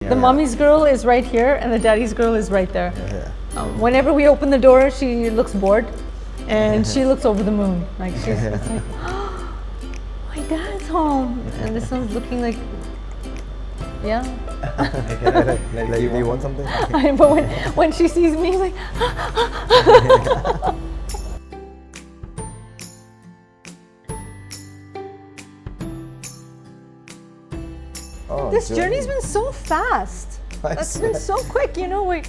The mommy's girl is right here and the daddy's girl is right there. Whenever we open the door, she looks bored and she looks over the moon. Like she's like, oh, my dad's home. And this one's looking like, yeah. Like, do you want something? But when she sees me, she's like, Oh, this journey's been so fast. That's been so quick, you know.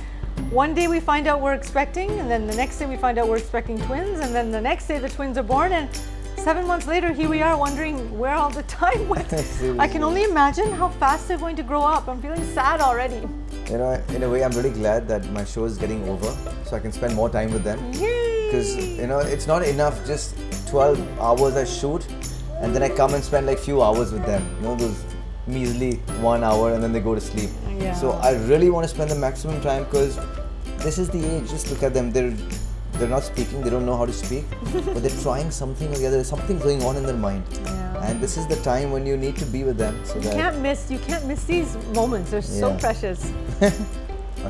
One day we find out we're expecting, and then the next day we find out we're expecting twins, and then the next day the twins are born, and 7 months later here we are wondering where all the time went. I can only imagine how fast they're going to grow up. I'm feeling sad already. You know, in a way, I'm really glad that my show is getting over, so I can spend more time with them. Yay! Because you know, it's not enough just 12 hours I shoot, and then I come and spend like few hours with them. You know, those measly 1 hour, and then they go to sleep. Yeah. So I really want to spend the maximum time because this is the age. Just look at them. They're not speaking. They don't know how to speak, but they're trying something or the other. Something's going on in their mind. Yeah. And this is the time when you need to be with them. So You can't miss these moments. They're so precious. I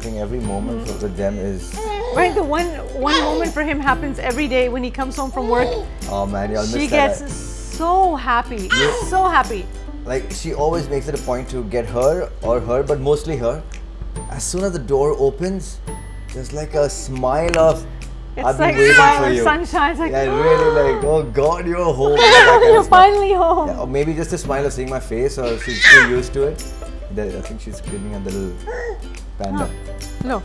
think every moment with them is. Right, the one moment for him happens every day when he comes home from work. Oh man, you'll miss that. She gets so happy, so happy. Like she always makes it a point to get her, but mostly her. As soon as the door opens, there's like a smile of, I've been waiting for you. Sunshine. It's like, yeah, really like, oh God, you're home. You're finally home. Yeah, or maybe just a smile of seeing my face, or she's too used to it. I think she's screaming at the little panda. No.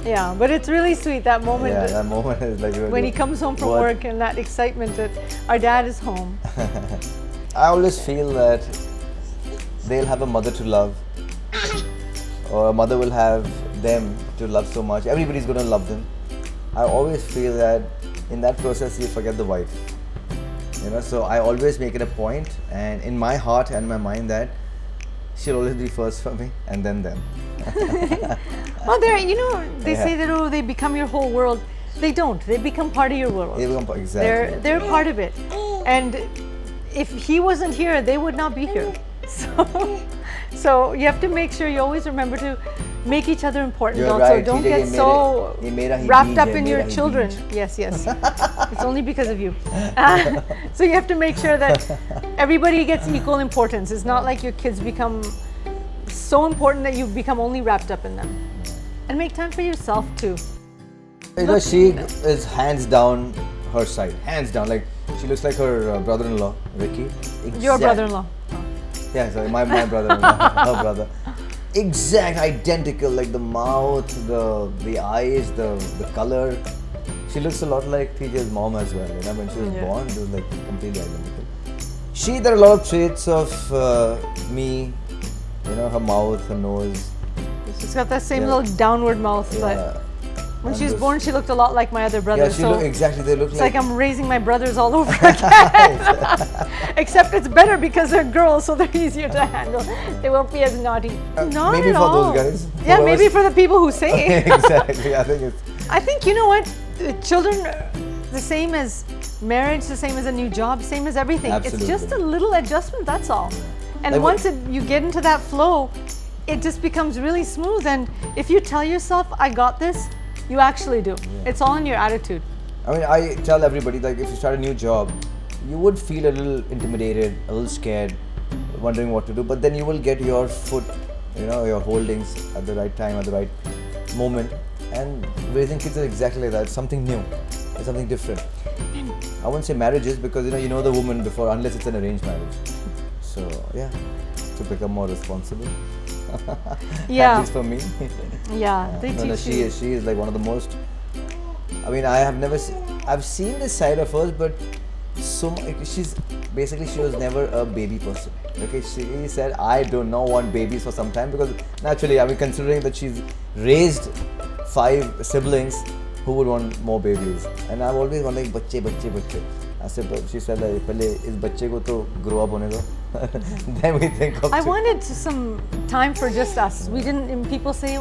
Yeah, but it's really sweet, that moment. Yeah, that moment is like really, when he comes home from work and that excitement that our dad is home. I always feel that they'll have a mother to love, or a mother will have them to love so much. Everybody's going to love them. I always feel that in that process you forget the wife. You know, so I always make it a point, and in my heart and my mind, that she'll always be first for me, and then them. Well, they say that they become your whole world. They don't. They become part of your world. They become exactly. They're part of it, and if he wasn't here, they would not be here. So you have to make sure you always remember to make each other important. You're also, right. don't Teejay, get so wrapped up in your children. Yes. It's only because of you. So you have to make sure that everybody gets equal importance. It's not like your kids become so important that you become only wrapped up in them. And make time for yourself too. You know, she is hands down her side. Hands down. Like, she looks like her brother-in-law, Ricky. Your brother-in-law. Yeah, sorry, my brother-in-law, her brother. Exact, identical, like the mouth, the eyes, the color. She looks a lot like Teejay's mom as well. You know, when she was born, it was like completely identical. There are a lot of traits of me. You know, her mouth, her nose. She's got that same little downward mouth, but when she was born, she looked a lot like my other brother. Yeah, she looked exactly. They look it's like I'm raising my brothers all over again. Except it's better because they're girls, so they're easier to handle. They won't be as naughty. Not maybe at for all. those guys. Yeah, maybe for the people who say it. Exactly. I think you know what? Children, the same as marriage, the same as a new job, same as everything. Absolutely. It's just a little adjustment. That's all. And like once you get into that flow, it just becomes really smooth. And if you tell yourself, I got this, you actually do. Yeah. It's all in your attitude. I mean, I tell everybody, like, if you start a new job, you would feel a little intimidated, a little scared, wondering what to do. But then you will get your foot, you know, your holdings at the right time, at the right moment. And raising kids is exactly like that. It's something new. It's something different. I wouldn't say marriages because, you know the woman before, unless it's an arranged marriage. So, yeah, to become more responsible. Yeah. At least for me. Yeah, they teach you. She is like one of the most. I mean, I've seen this side of hers, but she was never a baby person. Okay, she said, I do not want babies for some time because naturally, I mean, considering that she's raised 5 siblings, who would want more babies? And I've always wondered, bache. I said, but she said, like, pehle is bacche ko to grow up hone do. Then we think of. I wanted some time for just us. We didn't. And people say,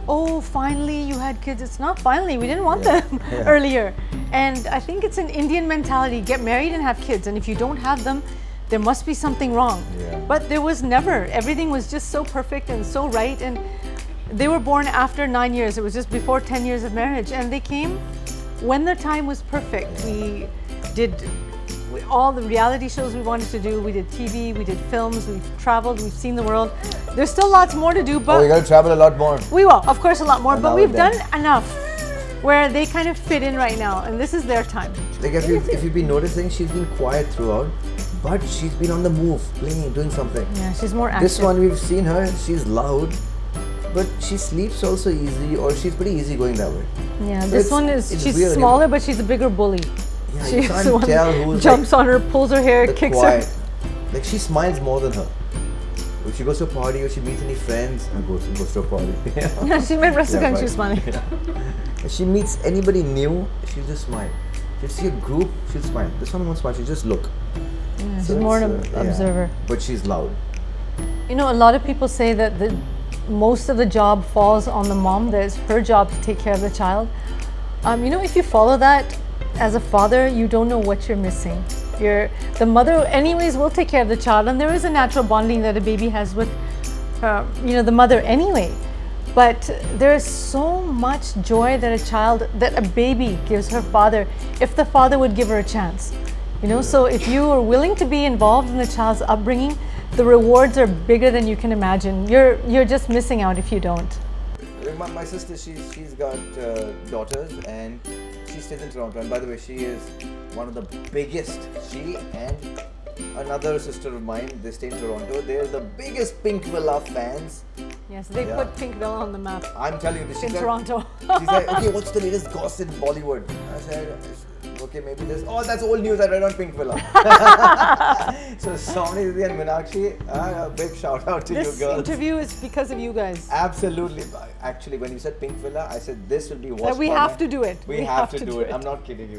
"Oh, finally you had kids." It's not finally. We didn't want them earlier. And I think it's an Indian mentality: get married and have kids. And if you don't have them, there must be something wrong. Yeah. But there was never. Everything was just so perfect and so right. And they were born after 9 years. It was just before 10 years of marriage. And they came when the time was perfect. We did all the reality shows we wanted to do. We did TV, we did films, we've traveled, we've seen the world. There's still lots more to do, but we got to travel a lot more. we will, of course, a lot more, And but now we've and done then. enough where they kind of fit in right now, and this is their time. Like if you've been noticing, she's been quiet throughout, but she's been on the move, playing, doing something. Yeah, she's more active. This one we've seen her, she's loud, but she sleeps also easy, or she's pretty easygoing that way. Yeah, So this it's- one is, it's she's weird. smaller, but she's a bigger bully. Yeah, She's you can't the one tell that who's jumps like on her, pulls her hair, the kicks quiet. her. Like she smiles more than her. If she goes to a party or she meets any friends, goes to a party. Yeah, she met Restaurant, right. she was smiling. If she meets anybody new, she'll just smile. She'll see a group, she'll smile. This one won't smile, she'll just look. Yeah, she's So more an it's, yeah. observer. But she's loud. You know, a lot of people say that most of the job falls on the mom, that it's her job to take care of the child. You know, if you follow that as a father, you don't know what you're missing. The mother anyways will take care of the child, and there is a natural bonding that a baby has with the mother anyway. But there is so much joy that a baby gives her father if the father would give her a chance. You know, so if you are willing to be involved in the child's upbringing, the rewards are bigger than you can imagine. You're just missing out if you don't. My sister, she's got daughters, and she stays in Toronto. And by the way, she is one of the biggest. She and another sister of mine, they stay in Toronto. They're the biggest Pinkvilla fans. Yes, they put Pinkvilla on the map I'm telling you this. in Toronto. She's like, okay, what's the latest gossip in Bollywood? I said, okay, maybe this. Oh, that's old news I read on Pinkvilla. So Somni Didi and Meenakshi, a big shout out to This you girls. interview is because of you guys. Absolutely. Actually, when you said Pinkvilla, I said this will be watched. That we by have my- to do it. We have to do it. I'm not kidding you.